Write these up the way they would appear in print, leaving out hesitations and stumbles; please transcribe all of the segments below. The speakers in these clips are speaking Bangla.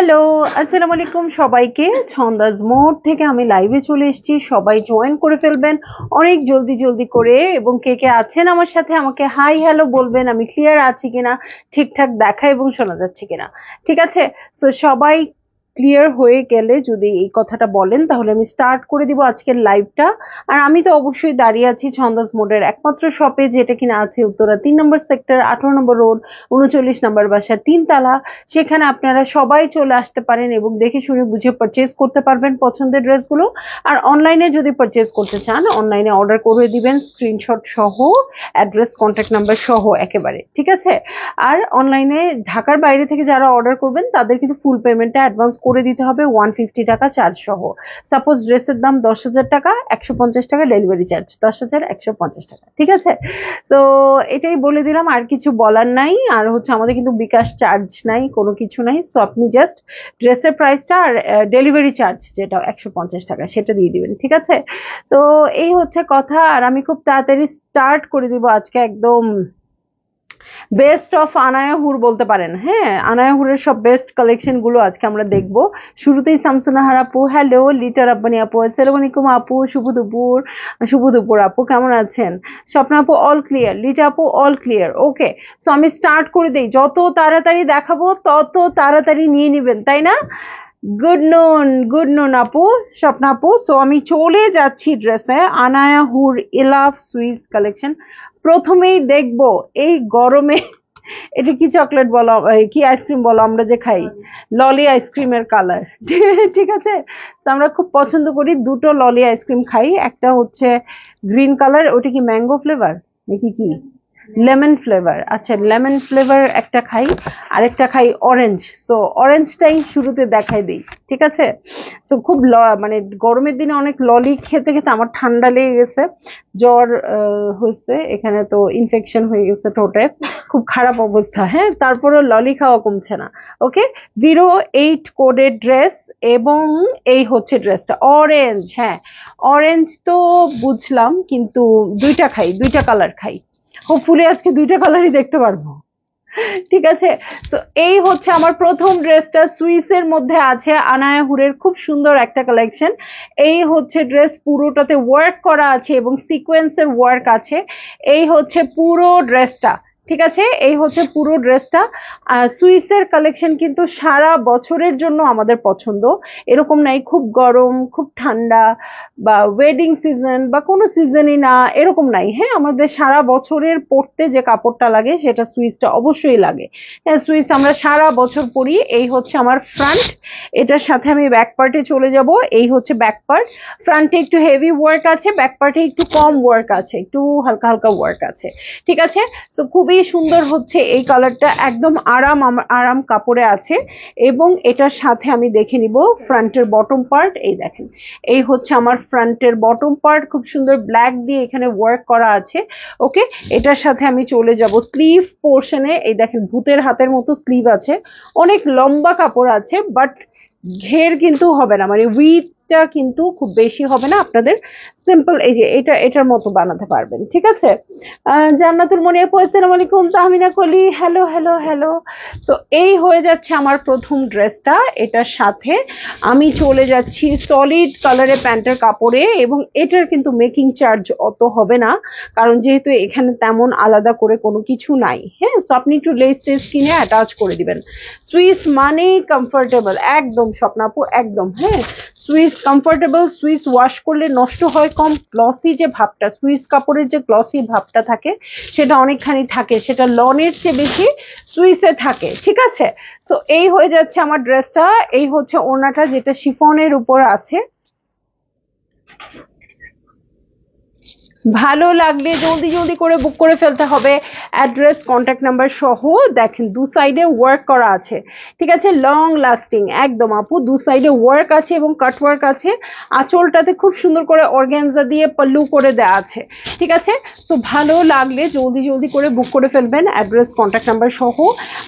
হ্যালো, আসসালামু আলাইকুম সবাইকে। ছন্দাজ মোড থেকে আমি লাইভে চলে এসেছি, সবাই জয়েন করে ফেলবেন অনেক জলদি জলদি করে। এবং কে কে আছেন আমার সাথে আমাকে হাই হ্যালো বলবেন, আমি ক্লিয়ার আছি কিনা, ঠিকঠাক দেখা এবং শোনা যাচ্ছে কিনা। ঠিক আছে, তো সবাই ক্লিয়ার হয়ে গেলে যদি এই কথাটা বলেন তাহলে আমি স্টার্ট করে দিব আজকের লাইভটা। আর আমি তো অবশ্যই দাঁড়িয়ে আছি ছন্দাজ মোডের একমাত্র শপে, যেটা কিনা আছে উত্তরা 3 নম্বর সেক্টর, 18 নম্বর রোড, 39 নম্বর বাসা, 3 তলা। সেখানে আপনারা সবাই চলে আসতে পারেন এবং দেখে শুনে বুঝে পারচেজ করতে পারবেন পছন্দের ড্রেসগুলো। আর অনলাইনে যদি পারচেজ করতে চান, অনলাইনে অর্ডার করে দিবেন স্ক্রিনশট সহ, অ্যাড্রেস, কন্ট্যাক্ট নাম্বার সহ একেবারে, ঠিক আছে। আর অনলাইনে ঢাকার বাইরে থেকে যারা অর্ডার করবেন তাদের কিন্তু ফুল পেমেন্টটা অ্যাডভান্স করে দিতে হবে 150 টাকা চার্জ সহ। সাপোজ ড্রেসের দাম 10,000 টাকা, 150 টাকা ডেলিভারি চার্জ, 10,000 150 টাকা, ঠিক আছে। তো এটাই বলে দিলাম, আর কিছু বলার নাই। আর হচ্ছে আমাদের কিন্তু বিকাশ চার্জ নাই, কোনো কিছু নাই। সো আপনি জাস্ট ড্রেসের প্রাইসটা আর ডেলিভারি চার্জ যেটা 150 টাকা সেটা দিয়ে দিবেন, ঠিক আছে। তো এই হচ্ছে কথা। আর আমি খুব তাড়াতাড়ি স্টার্ট করে দিব আজকে একদম বেস্ট অফ আনায়াহুর বলতে পারেন। হ্যাঁ, আনায়াহুরের সব বেস্ট কালেকশন গুলো আজকে আমরা দেখবো। শুরুতেই শামসুনাহার আপু, হ্যালো। লিটা রাব্বানি আপু, আসসালামু আলাইকুম আপু, শুভ দুপুর। শুভ দুপুর আপু, কেমন আছেন? স্বপ্না আপু অল ক্লিয়ার, লিটা আপু অল ক্লিয়ার, ওকে। সো আমি স্টার্ট করে দেই, যত তাড়াতাড়ি দেখাবো তত তাড়াতাড়ি নিয়ে নিবেন, তাই না? গুড নুন আপু, স্বপ্না আপু। সো আমি চলে যাচ্ছি ড্রেসে, আনায়াহুর ইলাভ সুইস কালেকশন। প্রথমেই দেখবো এই গরমে এটা কি চকলেট বলো, কি আইসক্রিম বলো আমরা যে খাই, ললি আইসক্রিমের কালার, ঠিক আছে। তো আমরা খুব পছন্দ করি, দুটো ললি আইসক্রিম খাই। একটা হচ্ছে গ্রিন কালার, ওটা কি ম্যাঙ্গো ফ্লেভার নাকি কি, লেমন ফ্লেভার, আচ্ছা লেমন ফ্লেভার একটা খাই, আরেকটা খাই অরেঞ্জ। সো অরেঞ্জটাই শুরুতে দেখাই দিই, ঠিক আছে। সো খুব মানে গরমের দিনে অনেক ললি খেতে খেতে আমার ঠান্ডা লেগে গেছে, জ্বর হয়েছে, এখানে তো ইনফেকশন হয়ে গেছে ঠোঁটে, খুব খারাপ অবস্থা। হ্যাঁ, তারপরে ললি খাওয়া কমছে না। ওকে, 08 কোডের ড্রেস, এবং এই হচ্ছে ড্রেসটা অরেঞ্জ। হ্যাঁ, অরেঞ্জ তো বুঝলাম, কিন্তু দুইটা খাই, দুইটা কালার খাই, হোপফুলি আজকে দুইটা কালারই দেখতে পারবো, ঠিক আছে। তো এই হচ্ছে আমার প্রথম ড্রেসটা, সুইসের মধ্যে আছে আনায়াহুরের খুব সুন্দর একটা কালেকশন। এই হচ্ছে ড্রেস, পুরোটাতে ওয়ার্ক করা আছে এবং সিকোয়েন্সের ওয়ার্ক আছে। এই হচ্ছে পুরো ড্রেসটা, ঠিক আছে। এই হচ্ছে পুরো ড্রেসটা। সুইসের কালেকশন কিন্তু সারা বছরের জন্য আমাদের পছন্দ, এরকম নাই খুব গরম খুব ঠান্ডা বা ওয়েডিং সিজন বা কোনো সিজনই না, এরকম নাই। হ্যাঁ, আমাদের সারা বছরের পরতে যে কাপড়টা লাগে সেটা সুইসটা অবশ্যই লাগে। হ্যাঁ, সুইস আমরা সারা বছর পরি। এই হচ্ছে আমার ফ্রন্ট, এটার সাথে আমি ব্যাক পার্টে চলে যাব। এই হচ্ছে ব্যাক পার্ট, ফ্রন্টে একটু হেভি ওয়ার্ক আছে, ব্যাক পার্টে একটু কম ওয়ার্ক আছে, একটু হালকা হালকা ওয়ার্ক আছে, ঠিক আছে। তো খুবই সুন্দর হচ্ছে এই কালারটা, একদম আরাম কাপড়ে আছে। এবং এটার সাথে আমি দেখে নিব ফ্রন্টের বটম পার্ট। এই দেখেন, এই হচ্ছে আমার ফ্রন্টের বটম পার্ট, খুব সুন্দর ব্ল্যাক দিয়ে এখানে ওয়ার্ক করা আছে। ওকে, এটার সাথে আমি চলে যাব স্লিভ পোর্শনে। এই দেখেন, ভূতের হাতের মতো স্লিভ আছে, অনেক লম্বা কাপড় আছে, বাট ঘের কিন্তু হবে না, মানে উইথটা কিন্তু খুব বেশি হবে না, আপনাদের সিম্পল এই যে এটার মতো বানাতে পারবেন, ঠিক আছে। জান্নাতুল মনি আপু, আসসালামু আলাইকুম। তাহমিনা কলি, হ্যালো হ্যালো হ্যালো। সো এই হয়ে যাচ্ছে আমার প্রথম ড্রেসটা, এটার সাথে আমি চলে যাচ্ছি সলিড কালারের প্যান্টের কাপড়ে, এবং এটার কিন্তু মেকিং চার্জ অত হবে না, কারণ যেহেতু এখানে তেমন আলাদা করে কোনো কিছু নাই। হ্যাঁ, সো আপনি একটু লেস টেস কিনে অ্যাটাচ করে দিবেন। সুইস মানে কমফোর্টেবল, একদম স্বপ্নাপু, একদম। হ্যাঁ, সুইস কমফোর্টেবল, সুইস ওয়াশ করলে নষ্ট হয় কম, গ্লসি যে ভাবটা, সুইস কাপড়ের যে গ্লসি ভাবটা থাকে সেটা অনেকখানি থাকে, সেটা লনের চেয়ে বেশি সুইসে থাকে, ঠিক আছে। সো এই হয়ে যাচ্ছে আমার ড্রেসটা। এই হচ্ছে ওড়নাটা, যেটা শিফনের উপর আছে। ভালো লাগলে জলদি জলদি করে বুক করে ফেলতে হবে, অ্যাড্রেস, কন্ট্যাক্ট নাম্বার সহ। দেখেন, দু সাইডে ওয়ার্ক করা আছে, ঠিক আছে, লং লাস্টিং একদম আপু। দু সাইডে ওয়ার্ক আছে এবং কাট ওয়ার্ক আছে। আঁচলটাতে খুব সুন্দর করে অর্গানজা দিয়ে পাল্লু করে দেওয়া আছে, ঠিক আছে। সো ভালো লাগলে জলদি জলদি করে বুক করে ফেলবেন, অ্যাড্রেস, কন্ট্যাক্ট নাম্বার সহ।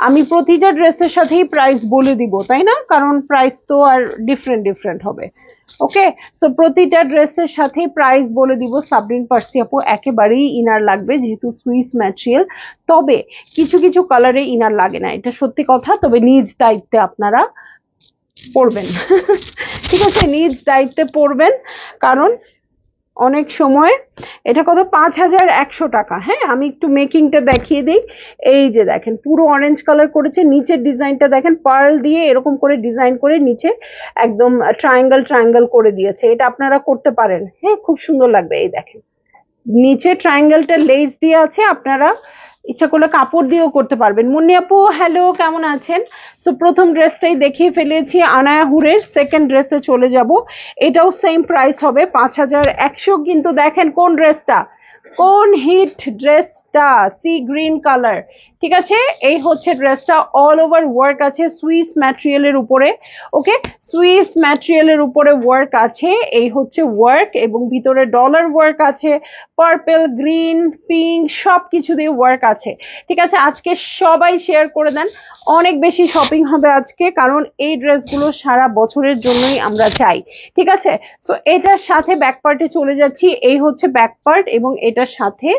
আমি প্রতিটা ড্রেসের সাথেই প্রাইস বলে দিব, তাই না, কারণ প্রাইস তো আর ডিফারেন্ট হবে। ওকে, সো প্রতিটা ড্রেসের সাথে প্রাইস বলে দিব। সাবরিন পার্সি আপু, একেবারেই ইনার লাগবে যেহেতু সুইস ম্যাটেরিয়াল, তবে কিছু কিছু কালারে ইনার লাগে না, এটা সত্যি কথা, তবে নিজ দায়িত্বে আপনারা পরবেন ঠিক আছে, নিজ দায়িত্বে পরবেন, কারণ অনেক সময় এটা কত 5100 টাকা। হ্যাঁ, আমি একটু মেকিংটা দেখিয়ে দিই। এই যে দেখেন পুরো অরেঞ্জ কালার করেছে, নিচের ডিজাইনটা দেখেন পার্ল দিয়ে এরকম করে ডিজাইন করে নিচে একদম ট্রায়াঙ্গেল ট্রায়াঙ্গেল করে দিয়েছে। এটা আপনারা করতে পারেন, হ্যাঁ খুব সুন্দর লাগবে। এই দেখেন নিচে ট্রায়াঙ্গেলটা লেস দিয়ে আছে, আপনারা ইচ্ছা করলে কাপড় দিয়েও করতে পারবেন। মুন্নি আপু হ্যালো, কেমন আছেন? সো প্রথম ড্রেসটাই দেখিয়ে ফেলেছি আনায়া হুরের, সেকেন্ড ড্রেসে চলে যাব। এটাও সেম প্রাইস হবে 5100। কিন্তু দেখেন কোন ড্রেসটা, কোন হিট ড্রেসটা, সি গ্রিন কালার। ঠিক আছে, এই হচ্ছে ড্রেসটা, অল ওভার ওয়ার্ক আছে সুইস ম্যাটেরিয়ালের উপরে। ওকে, সুইস ম্যাটেরিয়ালের উপরে ওয়ার্ক আছে, এই হচ্ছে ওয়ার্ক, এবং ভিতরে ডলার ওয়ার্ক আছে, পার্পল গ্রিন পিঙ্ক সব কিছু দিয়ে ওয়ার্ক আছে। ঠিক আছে, আজকে সবাই শেয়ার করে দেন, অনেক বেশি শপিং হবে আজকে, কারণ এই ড্রেসগুলো সারা বছরের জন্যই আমরা চাই। ঠিক আছে, সো এটার সাথে ব্যাক পার্টে চলে যাচ্ছি। এই হচ্ছে ব্যাক পার্ট, এবং এটার সাথে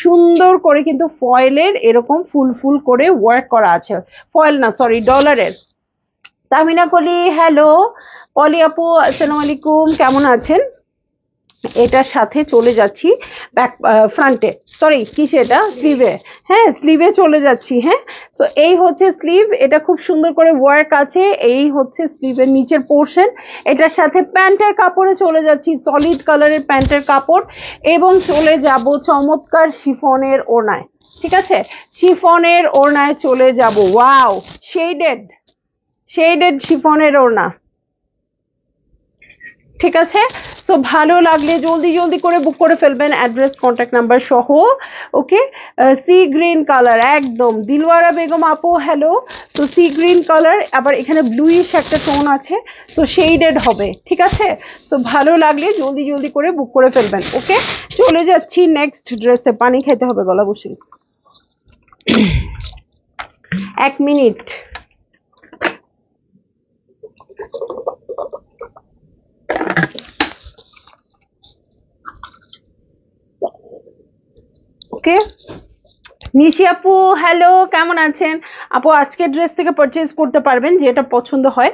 সুন্দর করে কিন্তু ফয়েলের এরকম ফুল ফুল করে ওয়ার্ক করা আছে, ফয়েল না সরি ডলারের। তামিনা কলি হ্যালো, পলি আপু আসসালামু আলাইকুম, কেমন আছেন? এটার সাথে চলে যাচ্ছি ব্যাক ফ্রন্টে, সরি কিসে, এটা স্লিভে। হ্যাঁ স্লিভে চলে যাচ্ছি। হ্যাঁ, সো এই হচ্ছে স্লিভ, এটা খুব সুন্দর করে ওয়ার্ক আছে, এই হচ্ছে স্লিভের নিচের পোর্শন। এটার সাথে প্যান্টের কাপড়ে চলে যাচ্ছি, সলিড কালারের প্যান্টের কাপড়, এবং চলে যাব চমৎকার শিফনের ওড়নায়। ঠিক আছে, শিফনের ওড়নায় চলে যাব, ওয়াও শেডেড শেডেড শিফনের ওড়না। ঠিক আছে, সো ভালো লাগলে জলদি জলদি করে বুক করে ফেলবেন, অ্যাড্রেস কন্ট্যাক্ট নাম্বার সহ। ওকে, সি গ্রিন কালার একদম, দিলওয়ারা বেগম আপু hello. So sea green colour, আবার এখানে ব্লুইশ একটা টোন আছে, সো শেডেড হবে। ঠিক আছে, সো ভালো লাগলে জলদি জলদি করে বুক করে ফেলবেন। ওকে, চলে যাচ্ছি নেক্সট ড্রেসে। পানি খেতে হবে, গলা বসে 1 মিনিট। ওকে, নিশি আপু হ্যালো, কেমন আছেন? আপু আজকের ড্রেস থেকে পারচেজ করতে পারবেন, যেটা পছন্দ হয়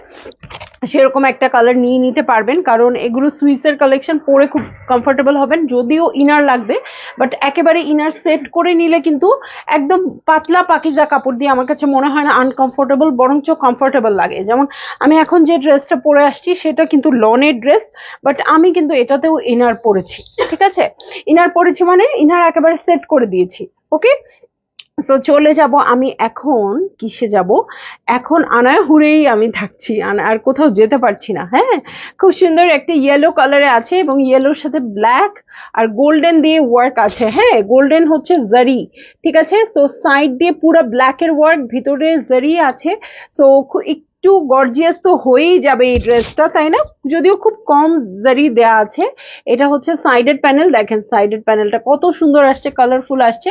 সেরকম একটা কালার নিয়ে নিতে পারবেন, কারণ এগুলো সুইসের কালেকশন, পরে খুব কমফোর্টেবল হবেন। যদিও ইনার লাগবে, বাট একেবারে ইনার সেট করে নিলে কিন্তু একদম পাতলা পাকিজা কাপড় দিয়ে আমার কাছে মনে হয় না আনকমফোর্টেবল, বরঞ্চ কমফোর্টেবল লাগে। যেমন আমি এখন যে ড্রেসটা পরে আসছি সেটা কিন্তু লনের ড্রেস, বাট আমি কিন্তু এটাতেও ইনার পরেছি। ঠিক আছে, ইনার পরেছি মানে ইনার একেবারে সেট করে দিয়েছি। ওকে, সো চলে যাব আমি এখন কিসে যাব, এখন আনায়া হুরেই আমি থাকছি, আর কোথাও যেতে পারছি না। হ্যাঁ, খুব সুন্দর একটা ইয়েলো কালারে আছে, এবং ইয়েলোর সাথে ব্ল্যাক আর গোল্ডেন দিয়ে ওয়ার্ক আছে। হ্যাঁ, গোল্ডেন হচ্ছে জারি। ঠিক আছে, সো সাইড দিয়ে পুরো ব্ল্যাকের ওয়ার্ক, ভিতরে জারি আছে। সো একটু গর্জিয়াস তো হয়েই যাবে এই ড্রেসটা, তাই না? যদিও খুব কম জারি দেয়া আছে। এটা হচ্ছে সাইডেড প্যানেল, দেখেন সাইডেড প্যানেলটা কত সুন্দর আসছে, কালারফুল আসছে।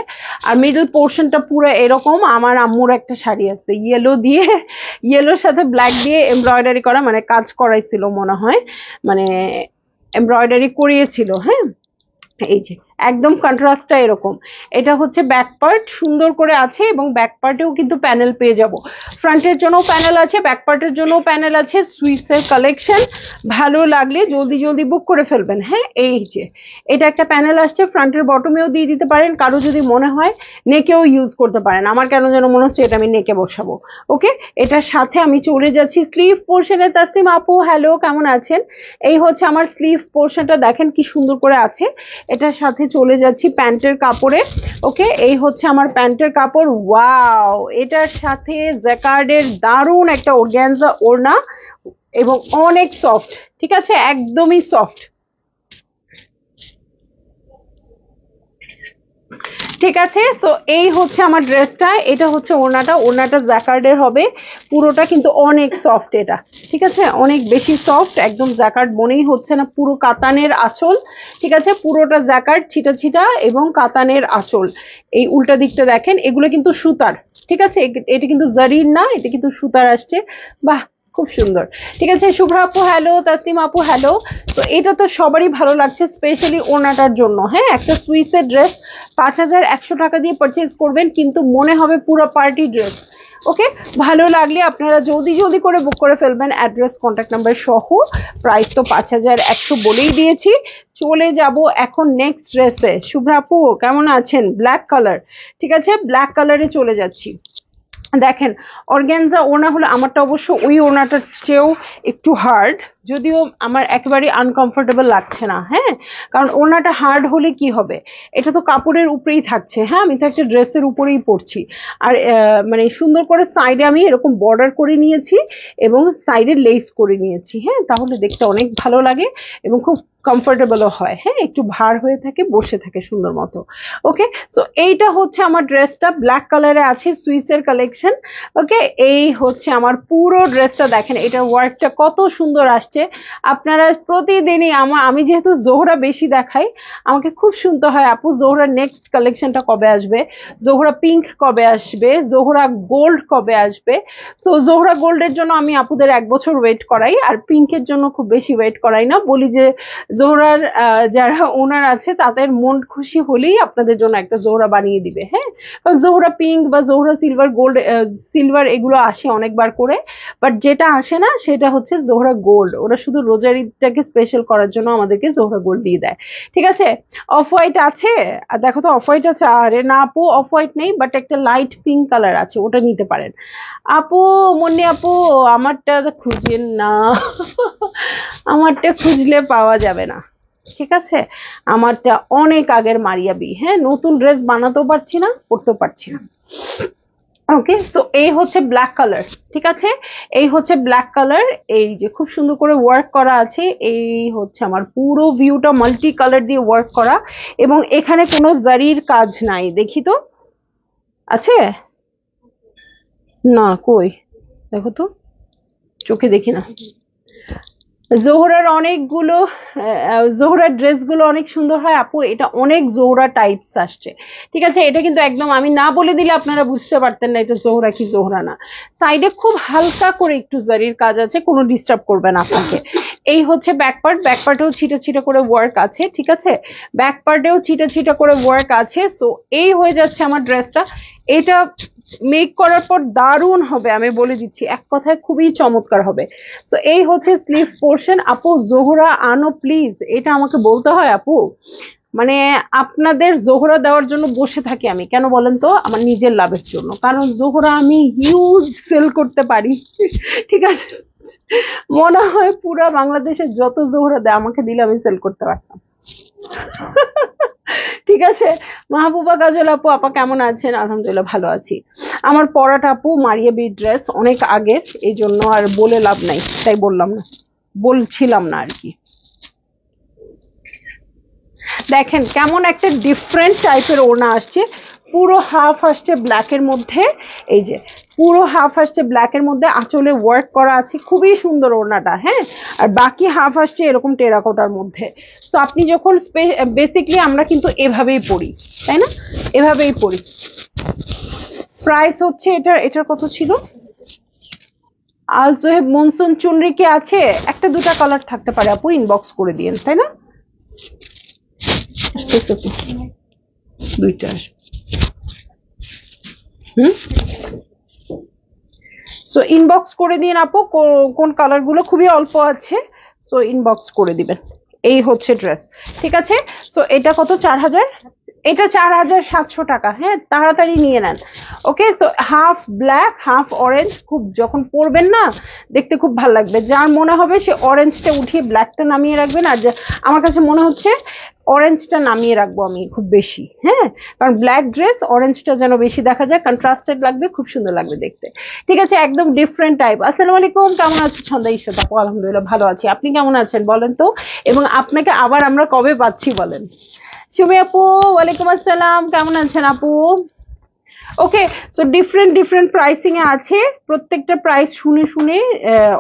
আর মিডল পোর্শনটা পুরো এরকম, আমার আম্মুর একটা শাড়ি আছে ইয়েলো দিয়ে, ইয়েলোর সাথে ব্ল্যাক দিয়ে এমব্রয়ডারি করা, মানে কাজ করাইছিল মনে হয়, মানে এমব্রয়ডারি করিয়েছিল। হ্যাঁ, এই যে একদম কন্ট্রাস্টটা এরকম। এটা হচ্ছে ব্যাক পার্ট, সুন্দর করে আছে, এবং ব্যাক পার্টেও কিন্তু প্যানেল পেয়ে যাব। ফ্রন্টের জন্য প্যানেল আছে, ব্যাক পার্টের জন্য প্যানেল আছে, সুইসের কালেকশন। ভালো লাগলে জলদি জলদি বুক করে ফেলবেন। হ্যাঁ, এই যে এটা একটা প্যানেল আসছে, ফ্রন্টের বটমেও দিয়ে দিতে পারেন, কারো যদি মনে হয় নেকেও ইউজ করতে পারেন। আমার কেন যেন মনে হচ্ছে এটা আমি নেকে বসাবো। ওকে, এটার সাথে আমি চলে যাচ্ছি স্লিভ পোর্শনে। তাসলিম আপু হ্যালো, কেমন আছেন? এই হচ্ছে আমার স্লিভ পোর্শনটা, দেখেন কি সুন্দর করে আছে। এটার সাথে চলে যাচ্ছি প্যান্টের কাপড়ে। ওকে, এই হচ্ছে আমার প্যান্টের কাপড়, ওয়াও। এটার সাথে জ্যাকার্ডের দারুণ একটা অর্গানজা ওড়না, এবং অনেক সফট। ঠিক আছে, একদমই সফট। ঠিক আছে, সো এই হচ্ছে আমার ড্রেসটা, এটা হচ্ছে ওড়নাটা, ওড়নাটা জ্যাকার্ডের হবে, পুরোটা কিন্তু অনেক সফট এটা। ঠিক আছে, অনেক বেশি সফট, একদম জ্যাকার্ড মনেই হচ্ছে না, পুরো কাতানের আঁচল। ঠিক আছে, পুরোটা জ্যাকার্ড ছিটা ছিটা এবং কাতানের আঁচল। এই উল্টা দিকটা দেখেন, এগুলো কিন্তু সুতার। ঠিক আছে, এটা কিন্তু জারির না, এটা কিন্তু সুতার আসছে। বাহ, খুব সুন্দর। ঠিক আছে, শুভ্রা আপু হ্যালো, তাসলিম আপু হ্যালো। তো এটা তো সবারই ভালো লাগছে, স্পেশালি ওড়নাটার জন্য। হ্যাঁ, একটা সুইসের ড্রেস 5100 টাকা দিয়ে পারচেজ করবেন, কিন্তু মনে হবে পুরো পার্টি ড্রেস। ওকে, ভালো লাগলে আপনারা জলদি জলদি করে বুক করে ফেলবেন, অ্যাড্রেস কন্ট্যাক্ট নাম্বার সহ। প্রাইস তো 5100 বলেই দিয়েছি। চলে যাব এখন নেক্সট ড্রেসে। শুভ্রা আপু কেমন আছেন? ব্ল্যাক কালার, ঠিক আছে, ব্ল্যাক কালারে চলে যাচ্ছি। দেখেন অর্গানজা ওড়না হলো, আমারটা অবশ্য ওই ওড়নাটার চেয়েও একটু হার্ড, যদিও আমার একেবারে আনকমফোর্টেবল লাগছে না। হ্যাঁ, কারণ ওড়নাটা হার্ড হলে কি হবে, এটা তো কাপড়ের উপরেই থাকছে। হ্যাঁ, আমি তো একটা ড্রেসের উপরেই পরছি। আর মানে সুন্দর করে সাইডে আমি এরকম বর্ডার করে নিয়েছি এবং সাইডে লেস করে নিয়েছি। হ্যাঁ, তাহলে দেখতে অনেক ভালো লাগে এবং খুব কমফোর্টেবলও হয়। হ্যাঁ, একটু ভার হয়ে থাকে, বসে থাকে সুন্দর মতো। ওকে, সো এইটা হচ্ছে আমার ড্রেসটা, ব্ল্যাক কালারে আছে, সুইসের কালেকশন। ওকে, এই হচ্ছে আমার পুরো ড্রেসটা। দেখেন এটার ওয়ার্কটা কত সুন্দর আসছে। আপনারা প্রতিদিনই আমি যেহেতু জোহরা বেশি দেখাই, আমাকে খুব শুনতে হয় আপু জোহরা নেক্সট কালেকশনটা কবে আসবে, জোহরা পিঙ্ক কবে আসবে, জোহরা গোল্ড কবে আসবে। সো জোহরা গোল্ডের জন্য আমি আপুদের 1 বছর ওয়েট করাই, আর পিঙ্কের জন্য খুব বেশি ওয়েট করাই না। বলি যে জোহরার যারা ওনার আছে তাদের মন খুশি হলেই আপনাদের জন্য একটা জোহরা বানিয়ে দিবে। হ্যাঁ, কারণ জোহরা পিঙ্ক বা জোহরা সিলভার, গোল্ড সিলভার এগুলো আসে অনেকবার করে, বাট যেটা আসে না সেটা হচ্ছে জোহরা গোল্ড। ওরা শুধু রোজার ঈদটাকে স্পেশাল করার জন্য আমাদেরকে জোহরা গোল্ড দিয়ে দেয়। ঠিক আছে, অফ হোয়াইট আছে, আর দেখো তো অফ হোয়াইট আছে। আরে না আপু, অফ হোয়াইট নেই, বাট একটা লাইট পিঙ্ক কালার আছে, ওটা নিতে পারেন। আপু মন্নি আপু, আমারটা খুঁজেন না আমারটা খুঁজলে পাওয়া যাবে না, ঠিক আছে। আমারটা অনেক আগের মারিয়াবি। হ্যাঁ, নতুন ড্রেস বানাতেও পারছি না, পরতেও পারছি না। ওকে, সো এই হচ্ছে ব্ল্যাক কালার, ঠিক আছে, এই হচ্ছে ব্ল্যাক কালার। এই যে খুব সুন্দর করে ওয়ার্ক করা আছে, এই হচ্ছে আমার পুরো ভিউটা মাল্টি কালার দিয়ে ওয়ার্ক করা, এবং এখানে কোনো জারির কাজ নাই। দেখি তো, আছে না? কই, দেখো তো, চোখে দেখি না। জোহরার অনেকগুলো জোহরার ড্রেসগুলো অনেক সুন্দর হয় আপু, এটা অনেক জোহরা টাইপস আসছে। ঠিক আছে, এটা কিন্তু একদম আমি না বলে দিলে আপনারা বুঝতে পারতেন না এটা জোহরা কি জোহরা না। সাইডে খুব হালকা করে একটু জারির কাজ আছে, কোনো ডিস্টার্ব করবে না আপনাকে। এই হচ্ছে ব্যাক পার্ট, ব্যাক পার্টেও ছিটা ছিটা করে ওয়ার্ক আছে। ঠিক আছে, ব্যাক পার্টেও ছিটা ছিটা করে ওয়ার্ক আছে। সো এই হয়ে যাচ্ছে আমার ড্রেসটা। এটা মেক করার পর দারুণ হবে, আমি বলে দিচ্ছি, এক কথায় খুবই চমৎকার হবে। সো এই হচ্ছে স্লিভ পোর্শন। আপু জোহরা আনো প্লিজ, এটা আমাকে বলতে হয় আপু, মানে আপনাদের জোহরা দেওয়ার জন্য বসে থাকি আমি। কেন বলেন তো? আমার নিজের লাভের জন্য, কারণ জোহরা আমি হিউজ সেল করতে পারি। ঠিক আছে, মনে হয় পুরা বাংলাদেশের যত জোহরা দেয় আমাকে দিলে আমি সেল করতে পারতাম। ঠিক আছে, মাহবুবা গাজল আপু, আপা কেমন আছেন? আলহামদুলিল্লাহ ভালো আছি। আমার পরাটা আপু মারিয়াবি ড্রেস, অনেক আগের, এই জন্য আর বলে লাভ নাই, তাই বললাম না, বলছিলাম না আর কি। দেখেন কেমন একটা ডিফারেন্ট টাইপের ওড়না আসছে, পুরো হাফ আসছে ব্ল্যাকের মধ্যে। এই যে পুরো হাফ আসছে ব্ল্যাকের মধ্যে, আঁচলে ওয়ার্ক করা আছে, খুবই সুন্দর ওড়নাটা। হ্যাঁ, আর বাকি হাফ আসছে এরকম টেরাকোটার মধ্যে। সো আপনি যখন বেসিকলি আমরা কিন্তু এভাবেই পরি, তাই না? এভাবেই পরি। প্রাইস হচ্ছে এটার কত ছিল? আল সোহেব মনসুন চুনরি কি আছে? একটা দুটা কালার থাকতে পারে আপু, ইনবক্স করে দিয়েন, তাই না? আসতেছে তো, দুইটা আসবে। সো ইনবক্স করে দিন আপু, কোন কালার গুলো, খুবই অল্প আছে, সো ইনবক্স করে দিবেন। এই হচ্ছে ড্রেস, ঠিক আছে। সো এটা কত? 4000, এটা 4700 টাকা। হ্যাঁ, তাড়াতাড়ি নিয়ে নেন। Okay, so half black half orange, খুব যখন পরবেন না দেখতে খুব ভালো লাগবে। যার মনে হবে সে অরেঞ্জটা উঠিয়ে ব্ল্যাকটা নামিয়ে রাখবেন, আর আমার কাছে মনে হচ্ছে অরেঞ্জটা নামিয়ে রাখবো আমি খুব বেশি। হ্যাঁ, কারণ ব্ল্যাক ড্রেস অরেঞ্জটা যেন বেশি দেখা যায়, কন্ট্রাস্টেড লাগবে, খুব সুন্দর লাগবে দেখতে। ঠিক আছে, একদম ডিফারেন্ট টাইপ। আসসালামু আলাইকুম, কেমন আছো ছন্দা ইশরাত আপু? আলহামদুলিল্লাহ ভালো আছি, আপনি কেমন আছেন বলেন তো? এবং আপনাকে আবার আমরা কবে পাচ্ছি বলেন? সুমি আপু ওয়ালাইকুম আসসালাম, কেমন আছেন আপু? ওকে, সো ডিফারেন্ট ডিফারেন্ট প্রাইসিং এ আছে, প্রত্যেকটা প্রাইস শুনে শুনে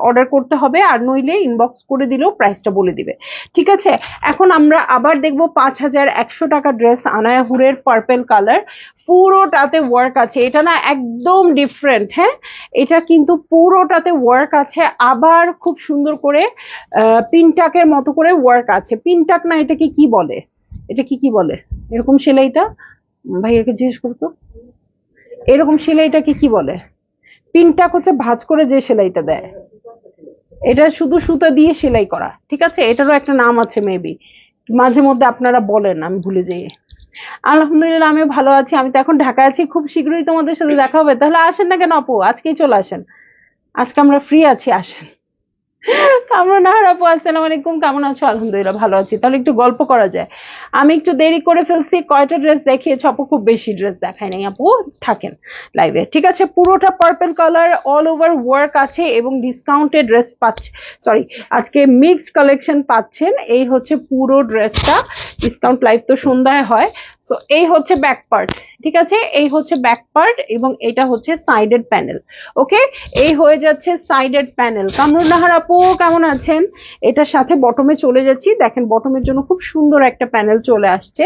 অর্ডার করতে হবে, আর নইলে ইনবক্স করে দিলেও প্রাইসটা বলে দিবে। ঠিক আছে, এখন আমরা আবার দেখবো 5100 টাকা ড্রেস, আনায়া হুরের পার্পল কালার, পুরোটাতে ওয়ার্ক আছে। এটা না একদম ডিফারেন্ট। হ্যাঁ, এটা কিন্তু পুরোটাতে ওয়ার্ক আছে, আবার খুব সুন্দর করে পিনটাকের মতো করে ওয়ার্ক আছে। পিনটাক না, এটাকে কি বলে, এটা কি বলে এরকম সেলাইটা? ভাইয়াকে জিজ্ঞেস করতো, এরকম সেলাইটাকে কি বলে? পিনটা হচ্ছে ভাঁজ করে যে সেলাইটা দেয়, এটা শুধু সুতা দিয়ে সেলাই করা, ঠিক আছে? এটারও একটা নাম আছে মেবি, মাঝে মধ্যে আপনারা বলেন, আমি ভুলে যাই। আলহামদুলিল্লাহ আমিও ভালো আছি। আমি তো এখন ঢাকায় আছি, খুব শীঘ্রই তোমাদের সাথে দেখা হবে। তাহলে আসেন না কেন আপু, আজকেই চলে আসেন, আজকে আমরা ফ্রি আছি, আসেন। কামরুন নাহার আপু আসসালামু আলাইকুম, কেমন আছো? আলহামদুলিল্লাহ ভালো আছি। তাহলে একটু গল্প করা যায়। আমি একটু দেরি করে ফেলছি, কয়টা ড্রেস দেখিয়েছি আপু? খুব বেশি ড্রেস দেখাই নাই আপু, থাকেন লাইভে, ঠিক আছে? পুরোটা purple colour, all over work আছে এবং ডিসকাউন্টেড ড্রেস পাচ্ছে, সরি আজকে মিক্সড কালেকশন পাচ্ছেন। এই হচ্ছে পুরো ড্রেসটা, ডিসকাউন্ট লাইভ তো সন্ধ্যায় হয়। সো এই হচ্ছে ব্যাক পার্ট, ঠিক আছে? এই হচ্ছে ব্যাক পার্ট এবং এটা হচ্ছে সাইডেড প্যানেল। ওকে, এই হয়ে যাচ্ছে সাইডেড প্যানেল। কামরুন নাহার আপু কেমন আছেন? এটার সাথে বটমে চলে যাচ্ছি, দেখেন বটমের জন্য খুব সুন্দর একটা প্যানেল চলে আসছে।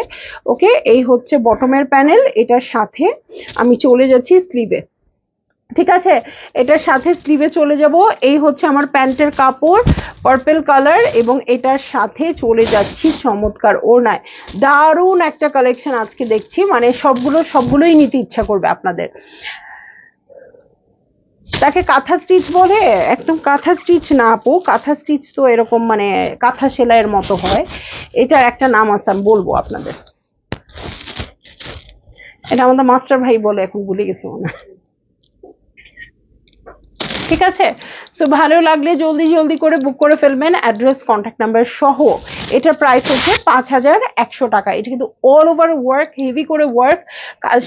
ওকে, এই হচ্ছে বটমের প্যানেল, এটার সাথে আমি চলে যাচ্ছি স্লিভে, ঠিক আছে? এটার সাথে স্লিভে চলে যাব। এই হচ্ছে আমার প্যান্টের কাপড়, পার্পল কালার, এবং এটার সাথে চলে যাচ্ছি চমৎকার ওড়নায়। দারুণ একটা কালেকশন আজকে দেখছি, মানে সবগুলোই নিতে ইচ্ছা করবে আপনাদের। তাকে কাঁথা স্টিচ বলে? একদম কাঁথা স্টিচ না আপু, কাঁথা স্টিচ তো এরকম মানে কাঁথা সেলাইয়ের মতো হয়, এটার একটা নাম আছে, আমি বলবো আপনাদের। এটা আমাদের মাস্টার ভাই বলে, এখন ভুলে গেছি মনে হয়, ঠিক আছে? সো ভালো লাগলে জলদি জলদি করে বুক করে ফেলবেন, অ্যাড্রেস কন্ট্যাক্ট নাম্বার সহ। এটার প্রাইস হচ্ছে 5100 টাকা। এটা কিন্তু অল ওভার ওয়ার্ক, হেভি করে ওয়ার্ক,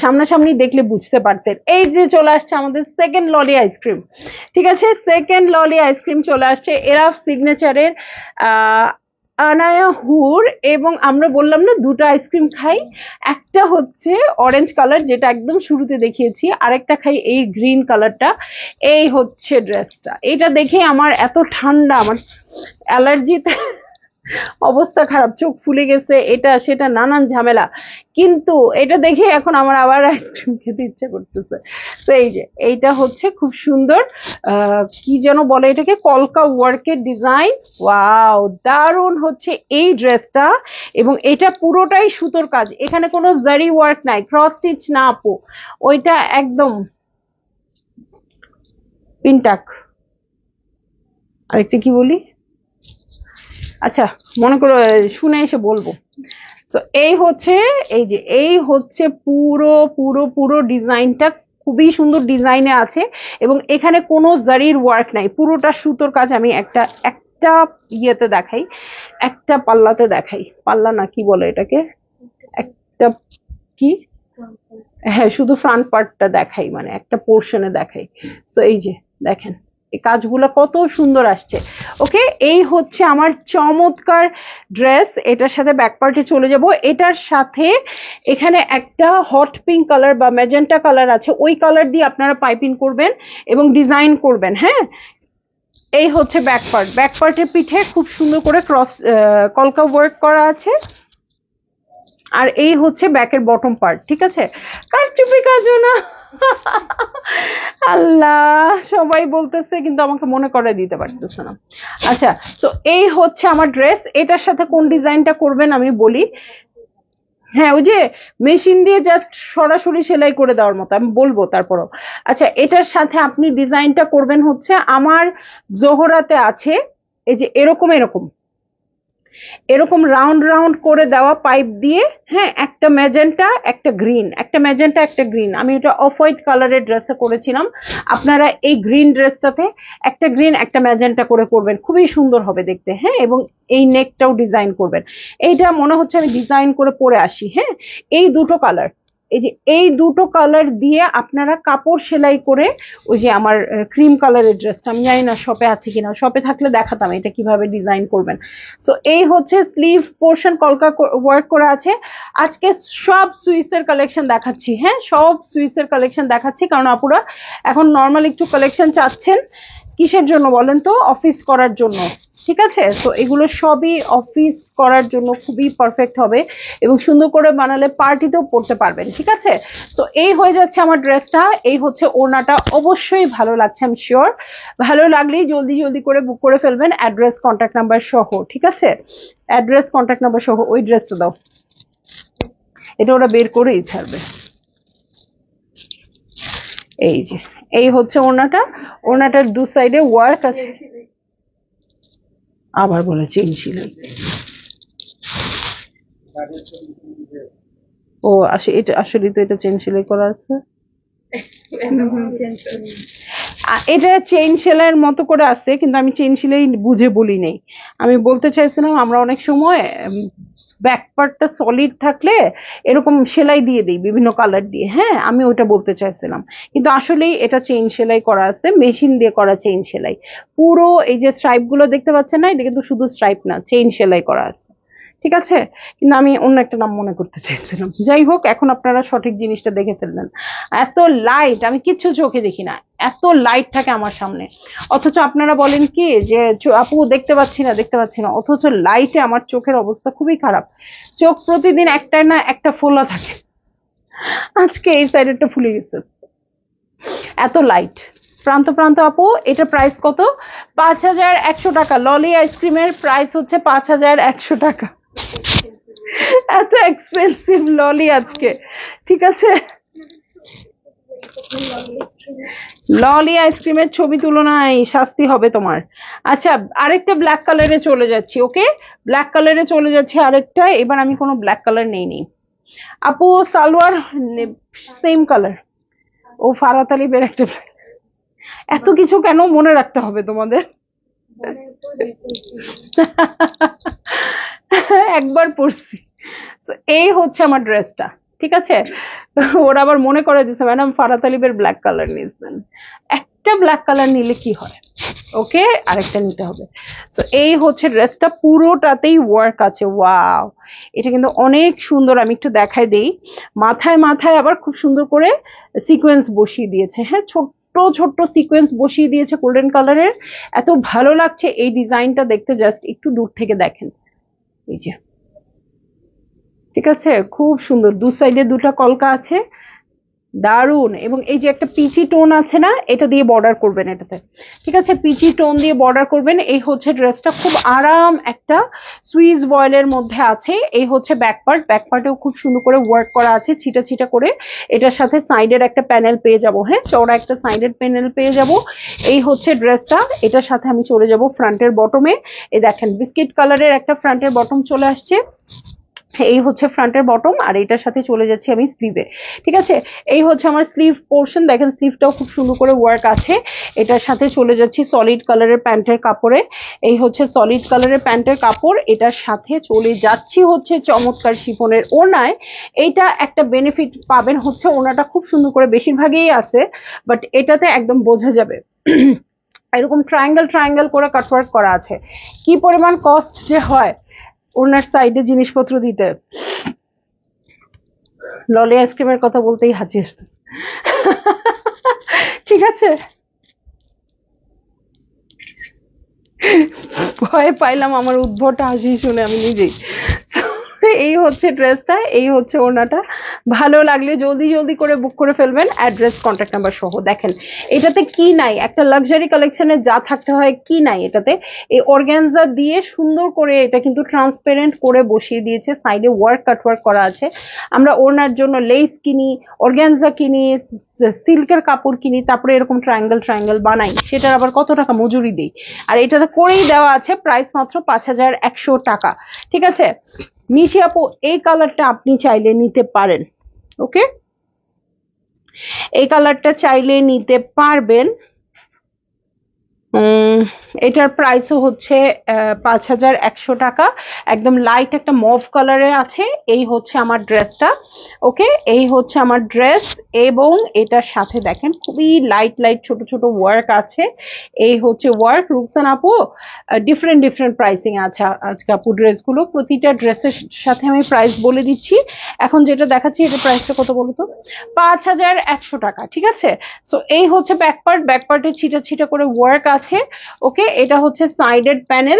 সামনাসামনি দেখলে বুঝতে পারতেন। এই যে চলে আসছে আমাদের সেকেন্ড ললি আইসক্রিম, ঠিক আছে? সেকেন্ড ললি আইসক্রিম চলে আসছে, এরা সিগনেচারের আনায়া হুর, এবং আমরা বললাম না দুটো আইসক্রিম খাই, একটা হচ্ছে অরেঞ্জ কালার যেটা একদম শুরুতে দেখিয়েছি, আরেকটা খাই এই গ্রিন কালারটা। এই হচ্ছে ড্রেসটা, এটা দেখে আমার এত ঠান্ডা, আমার অ্যালার্জিতে অবস্থা খারাপ, চোখ ফুলে গেছে, এটা সেটা নানান ঝামেলা, কিন্তু এটা দেখে এখন আমার আবার আইসক্রিম খেতে ইচ্ছে করতেছে। তো এই যে এইটা হচ্ছে খুব সুন্দর, কি যেন বলে এটাকে, কলকা ওয়ার্কের ডিজাইন। ওয়াও, দারুণ হচ্ছে এই ড্রেসটা, এবং এটা পুরোটাই সুতোর কাজ, এখানে কোনো জারি ওয়ার্ক নাই, ক্রস স্টিচ না আপু, ওইটা একদম পিনটাক। আরেকটা কি বলি, আচ্ছা মনে করো শুনে এসে বলবো। তো এই হচ্ছে, এই হচ্ছে পুরো পুরো পুরো ডিজাইনটা, খুবই সুন্দর ডিজাইনে আছে, এবং এখানে কোনো জারির ওয়ার্ক নাই, পুরোটা সুতোর কাজ। আমি একটা একটা ইয়েতে দেখাই, একটা পাল্লাতে দেখাই, পাল্লা না কি বলে এটাকে, একটা কি, হ্যাঁ শুধু ফ্রন্ট পার্টটা দেখাই, মানে একটা পোর্শনে দেখাই। তো এই যে দেখেন এই কাজগুলো কত সুন্দর আসছে। ওকে, এই হচ্ছে আমার চমৎকার ড্রেস, এটার সাথে ব্যাক পার্টে চলে যাব। এটার সাথে এখানে একটা হট পিঙ্ক কালার বা ম্যাজেন্টা কালার আছে, ওই কালার দিয়ে আপনারা পাইপিং করবেন এবং ডিজাইন করবেন। হ্যাঁ, এই হচ্ছে ব্যাক পার্ট, ব্যাক পার্টের পিঠে খুব সুন্দর করে ক্রস কলকা ওয়ার্ক করা আছে, আর এই হচ্ছে ব্যাকের বটম পার্ট, ঠিক আছে? কারচুপি কাজও না, আল্লাহ সবাই বলতেছে কিন্তু আমাকে মনে করে দিতে পারতেছে না। আচ্ছা, তো এই হচ্ছে আমার ড্রেস, এটার সাথে কোন ডিজাইনটা করবেন আমি বলি। হ্যাঁ, ওই যে মেশিন দিয়ে জাস্ট সরাসরি সেলাই করে দেওয়ার মতো, আমি বলবো তারপরও। আচ্ছা, এটার সাথে আপনি ডিজাইনটা করবেন হচ্ছে আমার জোহরাতে আছে, এই যে এরকম এরকম এরকম রাউন্ড রাউন্ড করে দেওয়া পাইপ দিয়ে, হ্যাঁ, একটা ম্যাজেন্টা একটা গ্রিন, একটা ম্যাজেন্টা একটা গ্রিন, আমি এটা অফ হোয়াইট কালারের ড্রেসে করেছিলাম, আপনারা এই গ্রিন ড্রেসটাতে একটা গ্রিন একটা ম্যাজেন্টা করে করবেন, খুবই সুন্দর হবে দেখতে। হ্যাঁ, এবং এই নেকটাও ডিজাইন করবেন, এইটা মনে হচ্ছে আমি ডিজাইন করে পরে আসি। হ্যাঁ, এই দুটো কালার, এই যে এই দুটো কালার দিয়ে আপনারা কাপড় সেলাই করে, ওই যে আমার ক্রিম কালারের ড্রেসটা, আমি জানি না শপে আছে কিনা, শপে থাকলে দেখাতাম এটা কিভাবে ডিজাইন করবেন। সো এই হচ্ছে স্লিভ পোর্শন কলকা ওয়ার্ক করা আছে। আজকে সব সুইসের কালেকশন দেখাচ্ছি, হ্যাঁ সব সুইসের কালেকশন দেখাচ্ছি, কারণ আপুরা এখন নর্মাল একটু কালেকশন চাচ্ছেন, কিসের জন্য বলেন তো? অফিস করার জন্য, ঠিক আছে? তো এগুলো সবই অফিস করার জন্য খুবই পারফেক্ট হবে, এবং সুন্দর করে বানালে পার্টিতেও পড়তে পারবেন, ঠিক আছে? তো এই হয়ে যাচ্ছে আমার ড্রেসটা, এই হচ্ছে ওড়নাটা, অবশ্যই ভালো লাগছে, আমি শিওর। ভালো লাগলেই জলদি জলদি করে বুক করে ফেলবেন, অ্যাড্রেস কন্ট্যাক্ট নাম্বার সহ, ঠিক আছে? অ্যাড্রেস কন্ট্যাক্ট নাম্বার সহ। ওই ড্রেসটা দাও, এটা ওরা বের করেই ছাড়বে। এই যে এই হচ্ছে ওড়নাটা, ওড়নাটার দু সাইডে ওয়ার্ক আছে। আবার বলে চেইন সেলাই, ও এটা আসলে তো এটা চেইন সেলাই করা আছে। এটা চেইন সেলাইয়ের মতো করে আছে, কিন্তু আমি চেইন সেলাই বুঝে বলি নাই। আমি বলতে চাইছিলাম আমরা অনেক সময় ব্যাক পার্টটা সলিড থাকলে এরকম সেলাই দিয়ে দিই বিভিন্ন কালার দিয়ে, হ্যাঁ আমি ওটা বলতে চাইছিলাম। কিন্তু আসলেই এটা চেইন সেলাই করা আছে, মেশিন দিয়ে করা চেইন সেলাই। পুরো এই যে স্ট্রাইপ গুলো দেখতে পাচ্ছেন না, এটা কিন্তু শুধু স্ট্রাইপ না, চেইন সেলাই করা আছে, ঠিক আছে। কিন্তু আমি অন্য একটা নাম মনে করতে চাইছিলাম। যাই হোক, এখন আপনারা সঠিক জিনিসটা দেখে ফেললেন। এত লাইট, আমি কিচ্ছু চোখে দেখি না, এত লাইট থাকে আমার সামনে, অথচ আপনারা বলেন কি যে আপু দেখতে পাচ্ছি না দেখতে পাচ্ছি না, অথচ লাইটে আমার চোখের অবস্থা খুবই খারাপ। চোখ প্রতিদিন একটা না একটা ফোলা থাকে, আজকে এই সাইডেরটা ফুলে গেছে, এত লাইট। প্রান্ত প্রান্ত আপু, এটা প্রাইস কত? 5100 টাকা। ললি আইসক্রিমের প্রাইস হচ্ছে 5100 টাকা। এত এক্সপেন্সিভ ললি আজকে, ঠিক আছে। ললি আইসক্রিমের ছবি তুলনায় শাস্তি হবে তোমার। আচ্ছা, আরেকটা ব্ল্যাক কালারে চলে যাচ্ছি, ওকে ব্ল্যাক কালারে চলে যাচ্ছি আরেকটা। এবার আমি কোনো ব্ল্যাক কালার নেই আপু, সালোয়ার সেম কালার, ও ফারাত আলিবের একটা। এত কিছু কেন মনে রাখতে হবে তোমাদের? একবার পড়ছি। এই হচ্ছে আমার ড্রেসটা, ঠিক আছে। ওরা আবার মনে করে দিছে ম্যাডাম ফারাত আলিবের ব্ল্যাক কালার নিয়েছেন। একটা ব্ল্যাক কালার নিলে কি হয়, ওকে আরেকটা নিতে হবে। তো এই হচ্ছে ড্রেসটা, পুরোটাতেই ওয়ার্ক আছে। ওয়াও, এটা কিন্তু অনেক সুন্দর। আমি একটু দেখাই দেই, মাথায় মাথায় আবার খুব সুন্দর করে সিকোয়েন্স বসিয়ে দিয়েছে, হ্যাঁ ছোট্ট ছোট্ট সিকোয়েন্স বসিয়ে দিয়েছে গোল্ডেন কালারের। এত ভালো লাগছে এই ডিজাইনটা দেখতে, জাস্ট একটু দূর থেকে দেখেন, এই যে, ঠিক আছে খুব সুন্দর। দু সাইডে দুটা কলকা আছে, দারুন। এবং এই যে একটা পিচি টোন আছে না, এটা দিয়ে বর্ডার করবেন এটাতে, ঠিক আছে পিচি টোন দিয়ে বর্ডার করবেন। এই হচ্ছে ড্রেসটা, খুব আরাম একটা সুইস বয়েলের মধ্যে আছে। এই হচ্ছে ব্যাক পার্ট, ব্যাক পার্টেও খুব সুন্দর করে ওয়ার্ক করা আছে ছিটা ছিটা করে। এটার সাথে সাইডের একটা প্যানেল পেয়ে যাব, হ্যাঁ চওড়া একটা সাইডের প্যানেল পেয়ে যাব। এই হচ্ছে ড্রেসটা, এটার সাথে আমি চলে যাব ফ্রন্টের বটমে। এই দেখেন বিস্কিট কালারের একটা ফ্রন্টের বটম চলে আসছে, এই হচ্ছে ফ্রন্টের বটম। আর এটার সাথে চলে যাচ্ছি আমি স্লিভে, ঠিক আছে। এই হচ্ছে আমার স্লিভ পোর্শন, দেখেন স্লিভটাও খুব সুন্দর করে ওয়ার্ক আছে। এটার সাথে চলে যাচ্ছি সলিড কালারের প্যান্টের কাপড়ে, এই হচ্ছে সলিড কালারের প্যান্টের কাপড়। এটার সাথে চলে যাচ্ছি হচ্ছে চমৎকার শিফনের ওড়নায়। এইটা একটা বেনিফিট পাবেন হচ্ছে, ওড়নাটা খুব সুন্দর করে বেশিরভাগই আছে, বাট এটাতে একদম বোঝা যাবে এরকম ট্রায়াঙ্গেল ট্রায়াঙ্গেল করে কাটওয়ার্ক করা আছে। কি পরিমাণ কস্ট যে হয় ওনার সাইডে জিনিসপত্র দিতে। ললি আইসক্রিমের কথা বলতেই হাসি আসতেছে, ঠিক আছে। ভয় পাইলাম আমার উদ্ভট হাসি শুনে আমি নিজেই। এই হচ্ছে ড্রেসটা, এই হচ্ছে ওড়নাটা। ভালো লাগলে জলদি জলদি করে বুক করে ফেলবেন, অ্যাড্রেস কন্ট্যাক্ট নাম্বার সহ। দেখেন এটাতে কি নাই, একটা লাক্সারি কালেকশনে যা থাকতে হয় কি নাই এটাতে। এই অর্গানজা দিয়ে সুন্দর করে এটা কিন্তু ট্রান্সপারেন্ট করে বসিয়ে দিয়েছে, সাইডে ওয়ার্ক কাটওয়ার্ক করা আছে। আমরা ওড়নার জন্য লেস কিনি, অর্গানজা কিনি, সিল্কের কাপড় কিনি, তারপরে এরকম ট্রায়াঙ্গেল ট্রায়াঙ্গেল বানাই, সেটার আবার কত টাকা মজুরি দেই। আর এটাতে করেই দেওয়া আছে, প্রাইস মাত্র 5100 টাকা, ঠিক আছে। মিশি আপু, এই কালারটা আপনি চাইলে নিতে পারেন, ওকে এই কালারটা চাইলে নিতে পারবেন। এটার প্রাইসও হচ্ছে 5100 টাকা, একদম লাইট একটা মভ কালারে আছে। এই হচ্ছে আমার ড্রেসটা, ওকে এই হচ্ছে আমার ড্রেস। এবং এটার সাথে দেখেন খুবই লাইট লাইট ছোট ছোট ওয়ার্ক আছে। এই হচ্ছে ওয়ার্ক। রুকসান আপু, ডিফারেন্ট ডিফারেন্ট প্রাইসিং আছে আজকে আপু ড্রেসগুলো, প্রতিটা ড্রেসের সাথে আমি প্রাইস বলে দিচ্ছি। এখন যেটা দেখাচ্ছি এটা প্রাইসটা কত বলো তো? 5100 টাকা, ঠিক আছে। সো এই হচ্ছে ব্যাক পার্ট, ব্যাক পার্টে ছিটা ছিটা করে ওয়ার্ক আছে, ওকে। এটা হচ্ছে সাইডেড প্যানেল।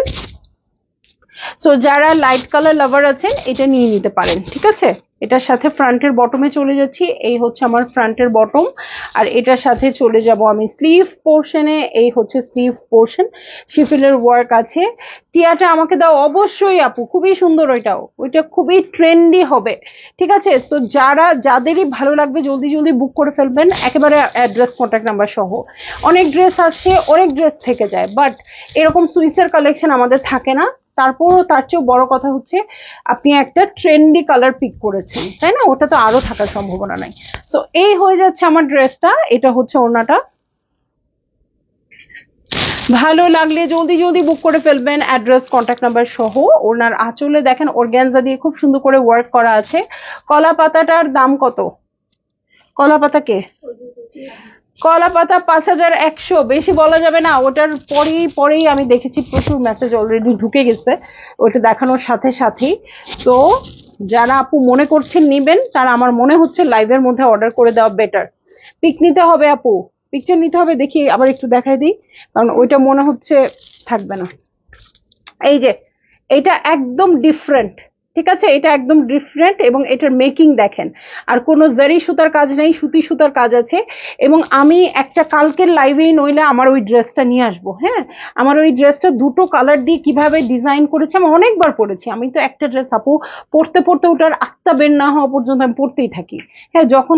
সো যারা লাইট কালার লাভার আছেন এটা নিয়ে নিতে পারেন, ঠিক আছে। এটার সাথে ফ্রন্টের বটমে চলে যাচ্ছি, এই হচ্ছে আমার ফ্রন্টের বটম। আর এটার সাথে চলে যাব আমি স্লিভ পোর্শনে, এই হচ্ছে স্লিভ পোর্শন, শিফিলের ওয়ার্ক আছে। টিয়াটা আমাকে দাও অবশ্যই আপু, খুবই সুন্দর, ওইটা খুবই ট্রেন্ডি হবে। ঠিক আছে, তো যাদেরই ভালো লাগবে জলদি জলদি বুক করে ফেলবেন, একেবারে অ্যাড্রেস কন্ট্যাক্ট নাম্বার সহ। অনেক ড্রেস আসছে, অনেক ড্রেস থেকে যায়, বাট এরকম সুইসের কালেকশন আমাদের থাকে না। তারপরও তার চেয়েও বড় কথা হচ্ছে আপনি একটা ট্রেন্ডি কালার পিক করেছেন, তাই না? ওটা তো আরো থাকার সম্ভাবনা নাই। সো এই হয়ে যাচ্ছে আমার ড্রেসটা, এটা হচ্ছে ওড়নাটা। ভালো লাগলে জলদি জলদি বুক করে ফেলবেন অ্যাড্রেস কন্ট্যাক্ট নাম্বার সহ। ওনার আঁচলে দেখেন অর্গানজা দিয়ে খুব সুন্দর করে ওয়ার্ক করা আছে। কলা পাতাটার দাম কত? কলা পাতা কে? কলা পাতা 5100, বেশি বলা যাবে না। ওটার পরেই আমি দেখেছি প্রচুর মেসেজ অলরেডি ঢুকে গেছে ওইটা দেখানোর সাথে সাথেই। তো যারা আপু মনে করছেন নিবেন, তারা আমার মনে হচ্ছে লাইভের মধ্যে অর্ডার করে দেওয়া বেটার। পিক নিতে হবে আপু, পিকচার নিতে হবে, দেখি আবার একটু দেখাই দিই, কারণ ওইটা মনে হচ্ছে থাকবে না। এই যে এটা একদম ডিফারেন্ট, ঠিক আছে, এটা একদম ডিফারেন্ট, এবং এটার মেকিং দেখেন। আর কোনো জারি সুতার কাজ নেই, সুতি সুতার কাজ আছে। এবং আমি একটা কালকের লাইভেই নইলে আমার ওই ড্রেসটা নিয়ে আসবো। হ্যাঁ, আমার ওই ড্রেসটা দুটো কালার দিয়ে কিভাবে ডিজাইন করেছে আমি অনেকবার পরেছি। আমি তো একটা ড্রেস আপু পরতে পরতে ওটার আত্মা বের না হওয়া পর্যন্ত আমি পরতেই থাকি। হ্যাঁ, যখন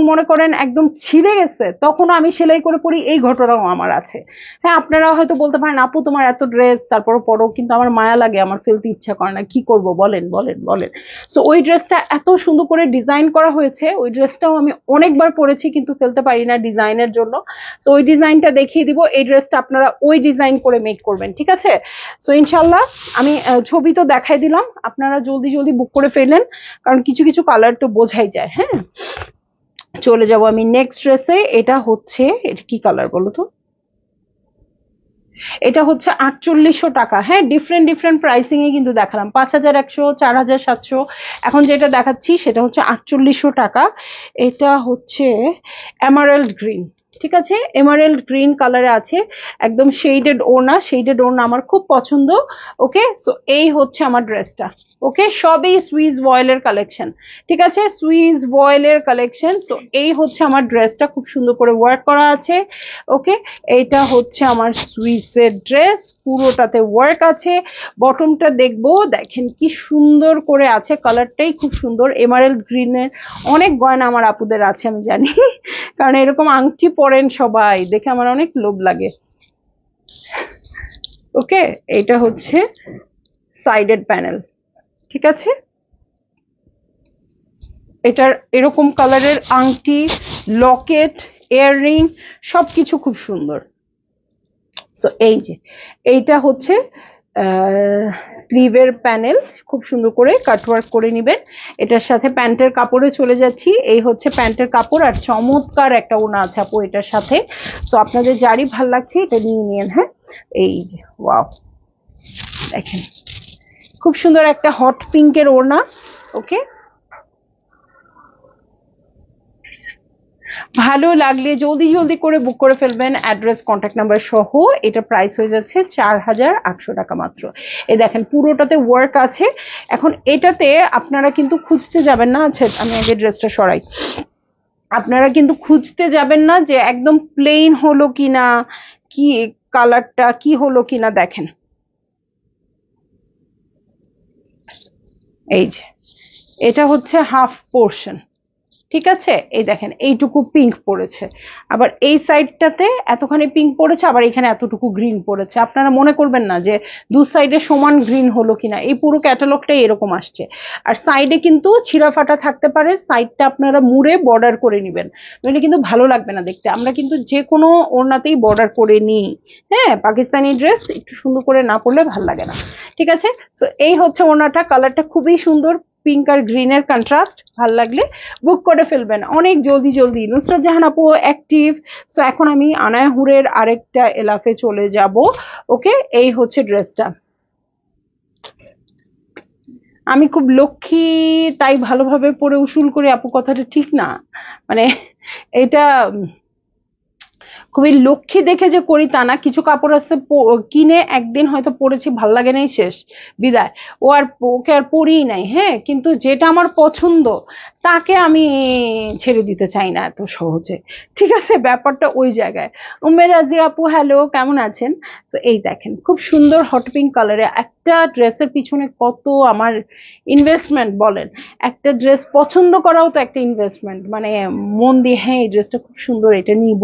মনে করেন একদম ছিঁড়ে গেছে, তখনও আমি সেলাই করে পরি, এই ঘটনাও আমার আছে। হ্যাঁ, আপনারা হয়তো বলতে পারেন আপু তোমার এত ড্রেস তারপরও পরো, কিন্তু আমার মায়া লাগে, আমার ফেলতে ইচ্ছা করে না, কি করব বলেন বলেন বলেন। সো ওই ড্রেসটা এত সুন্দর করে ডিজাইন করা হয়েছে, ওই ড্রেসটাও আমি অনেকবার পরেছি কিন্তু ফেলতে পারি না ডিজাইনের জন্য। সো ওই ডিজাইনটা দেখিয়ে দিব, এই ড্রেসটা আপনারা ওই ডিজাইন করে মেক করবেন, ঠিক আছে? সো ইনশাল্লাহ আমি ছবি তো দেখাই দিলাম, আপনারা জলদি জলদি বুক করে ফেলেন, কারণ কিছু কিছু কালার তো বোঝাই যায়। হ্যাঁ, চলে যাব আমি নেক্সট ড্রেসে। এটা হচ্ছে, এটা কি কালার বলো তো? এটা হচ্ছে 4800 টাকা। হ্যাঁ, ডিফারেন্ট ডিফারেন্ট প্রাইসিং এ কিন্তু দেখালাম, 5100, 4700, এখন যেটা দেখাচ্ছি সেটা হচ্ছে 4800 টাকা। এটা হচ্ছে এমারাল্ড গ্রিন, ঠিক আছে, এমারাল্ড গ্রিন কালারে আছে, একদম শেডেড ওড়না, শেডেড ওড়না আমার খুব পছন্দ। ওকে, সো এই হচ্ছে আমার ড্রেসটা। ওকে, সবই সুইস ভয়েলের কালেকশন, ঠিক আছে, সুইস ভয়েলের কালেকশন। সো এই হচ্ছে আমার ড্রেসটা, খুব সুন্দর করে ওয়ার্ক করা আছে। ওকে, এইটা হচ্ছে আমার সুইসের ড্রেস, পুরোটাতে ওয়ার্ক আছে। বটমটা দেখবো, দেখেন কি সুন্দর করে আছে, কালারটাই খুব সুন্দর। এমারেল্ড গ্রিনের অনেক গয়না আমার আপুদের আছে আমি জানি, কারণ এরকম আংটি পরেন সবাই, দেখে আমার অনেক লোভ লাগে। ওকে, এটা হচ্ছে সাইডেড প্যানেল, ঠিক আছে, এটার এরকম কালারের আংটি, লকেট, ইয়াররিং সবকিছু খুব সুন্দর। সো এই যে এইটা হচ্ছে স্লিভের প্যানেল, খুব সুন্দর করে কাটওয়ার্ক করে নিবেন। এটার সাথে প্যান্টের কাপড়ে চলে যাচ্ছি, এই হচ্ছে প্যান্টের কাপড়, আর চমৎকার একটা ওড়না আছে আপু এটার সাথে। সো আপনাদের যারই ভাল লাগছে এটা নিয়ে নিন। হ্যাঁ, এই যে ওয়াও, দেখেন খুব সুন্দর একটা হট পিঙ্কের ওড়না। ওকে, ভালো লাগলে জলদি জলদি করে বুক করে ফেলবেন অ্যাড্রেস কন্ট্যাক্ট নাম্বার সহ। এটা প্রাইস হয়ে যাচ্ছে 4800 টাকা মাত্র। এই দেখেন পুরোটাতে ওয়ার্ক আছে। এখন এটাতে আপনারা কিন্তু খুঁজতে যাবেন না, আচ্ছা আমি আগে ড্রেসটা সরাই, আপনারা কিন্তু খুঁজতে যাবেন না যে একদম প্লেন হলো কিনা, কি কালারটা কি হলো কিনা। দেখেন এই যে এটা হচ্ছে হাফ পোর্শন, ঠিক আছে, এই দেখেন এইটুকু পিঙ্ক পড়েছে, আবার এই সাইডটাতে এতখানি পিঙ্ক পড়েছে, আবার এখানে এতটুকু গ্রিন পড়েছে। আপনারা মনে করবেন না যে দু সাইডে সমান গ্রিন হলো কিনা, এই পুরো ক্যাটালগটাই এরকম আসছে। আর সাইডে কিন্তু ছিঁড়া ফাটা থাকতে পারে, সাইডটা আপনারা মুড়ে বর্ডার করে নেবেন, নইলে কিন্তু ভালো লাগবে না দেখতে। আমরা কিন্তু যে কোনো ওড়নাতেই বর্ডার করে নিই। হ্যাঁ, পাকিস্তানি ড্রেস একটু সুন্দর করে না পরলে ভালো লাগে না, ঠিক আছে। সো এই হচ্ছে ওড়নাটা, কালারটা খুবই সুন্দর, পিঙ্ক আর গ্রিনের কন্ট্রাস্ট, ভাল লাগলে বুক করে ফেলবেন অনেক জলদি জলদি। নুসরাত জাহান আপু অ্যাক্টিভ। সো এখন আমি আনায়া হুরের আরেকটা এলাফে চলে যাব। ওকে, এই হচ্ছে ড্রেসটা, আমি খুব লক্ষ্মী তাই ভালোভাবে পরে উসুল করে আপু, কথাটা ঠিক না, মানে এটা খুবই লক্ষ্মী দেখে যে করি তা না, কিছু কাপড় আছে কিনে একদিন হয়তো পরেছি, ভাল লাগে নাই, শেষ, বিদায়, ওকে আর পরিই নাই। হ্যাঁ, কিন্তু যেটা আমার পছন্দ তাকে আমি ছেড়ে দিতে চাই না এত সহজে। ঠিক আছে, ব্যাপারটা ওই জায়গায়। উম্মে রাজিয়া আপু হ্যালো, কেমন আছেন? তো এই দেখেন খুব সুন্দর হট পিঙ্ক কালারে একটা ড্রেসের পিছনে কত আমার ইনভেস্টমেন্ট বলেন। একটা ড্রেস পছন্দ করাও তো একটা ইনভেস্টমেন্ট, মানে মন দিয়ে হ্যাঁ এই ড্রেসটা খুব সুন্দর, এটা নিব,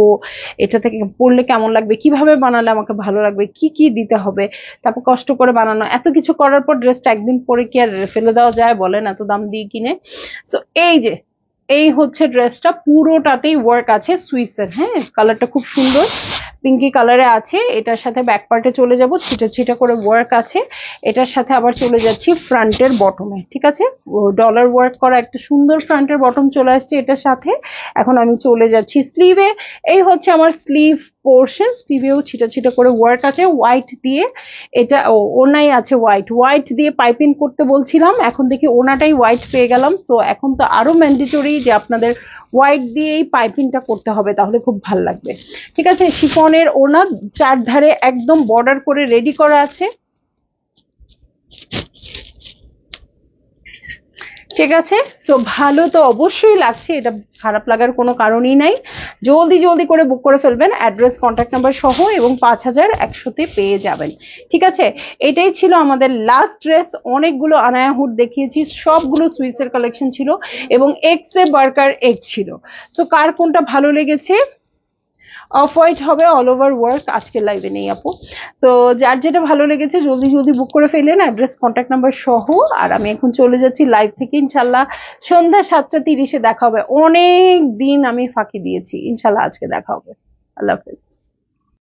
এটা থেকে পরলে কেমন লাগবে, কিভাবে বানালে আমাকে ভালো লাগবে, কি কি দিতে হবে, তারপর কষ্ট করে বানানো, এত কিছু করার পর ড্রেসটা একদিন পরে কি আর ফেলে দেওয়া যায় বলেন, এত দাম দিয়ে কিনে। সো এই যে এই হচ্ছে ড্রেসটা, পুরোটাতেই ওয়ার্ক আছে সুইসের। হ্যাঁ, কালারটা খুব সুন্দর পিঙ্কি কালারে আছে। এটার সাথে ব্যাক পার্টে চলে যাব, ছিটা ছিটা করে ওয়ার্ক আছে। এটার সাথে আবার চলে যাচ্ছি ফ্রন্টের বটমে। ঠিক আছে, ডলার ওয়ার্ক করা একটা সুন্দর ফ্রন্টের বটম চলে আসছে এটার সাথে। এখন আমি চলে যাচ্ছি স্লিভে। এই হচ্ছে আমার স্লিভ পোর্শন, স্লিভেও ছিটা ছিটা করে ওয়ার্ক আছে হোয়াইট দিয়ে। এটা ওনাই আছে হোয়াইট, হোয়াইট দিয়ে পাইপিং করতে বলছিলাম, এখন দেখি ওনাটাই হোয়াইট পেয়ে গেলাম। সো এখন তো আরো ম্যান্ডেটরি যে আপনাদের হোয়াইট দিয়েই পাইপিংটা করতে হবে, তাহলে খুব ভালো লাগবে। ঠিক আছে, শিফনের ওনা চারধারে একদম বর্ডার করে রেডি করা আছে। ঠিক আছে, সো ভালো তো অবশ্যই লাগছে, এটা খারাপ লাগার কোনো কারণই নাই। জলদি জলদি করে বুক করে ফেলবেন, অ্যাড্রেস কন্ট্যাক্ট নাম্বার সহ, এবং 5100-তে পেয়ে যাবেন। ঠিক আছে, এটাই ছিল আমাদের লাস্ট ড্রেস। অনেকগুলো আনায়া হুড দেখিয়েছি, সবগুলো সুইসের কালেকশন ছিল এবং এক্সে বার্কার এগ ছিল। সো কার কোনটা ভালো লেগেছে? অফ হোয়াইট হবে অল ওভার ওয়ার্ক, আজকের লাইভে নেই আপু। তো যার যেটা ভালো লেগেছে জলদি জলদি বুক করে ফেলেন, অ্যাড্রেস কন্ট্যাক্ট নাম্বার সহ। আর আমি এখন চলে যাচ্ছি লাইভ থেকে, ইনশাল্লাহ সন্ধ্যা 7:30-এ দেখা হবে। অনেক দিন আমি ফাঁকি দিয়েছি, ইনশাল্লাহ আজকে দেখা হবে। আল্লাহ হাফেজ।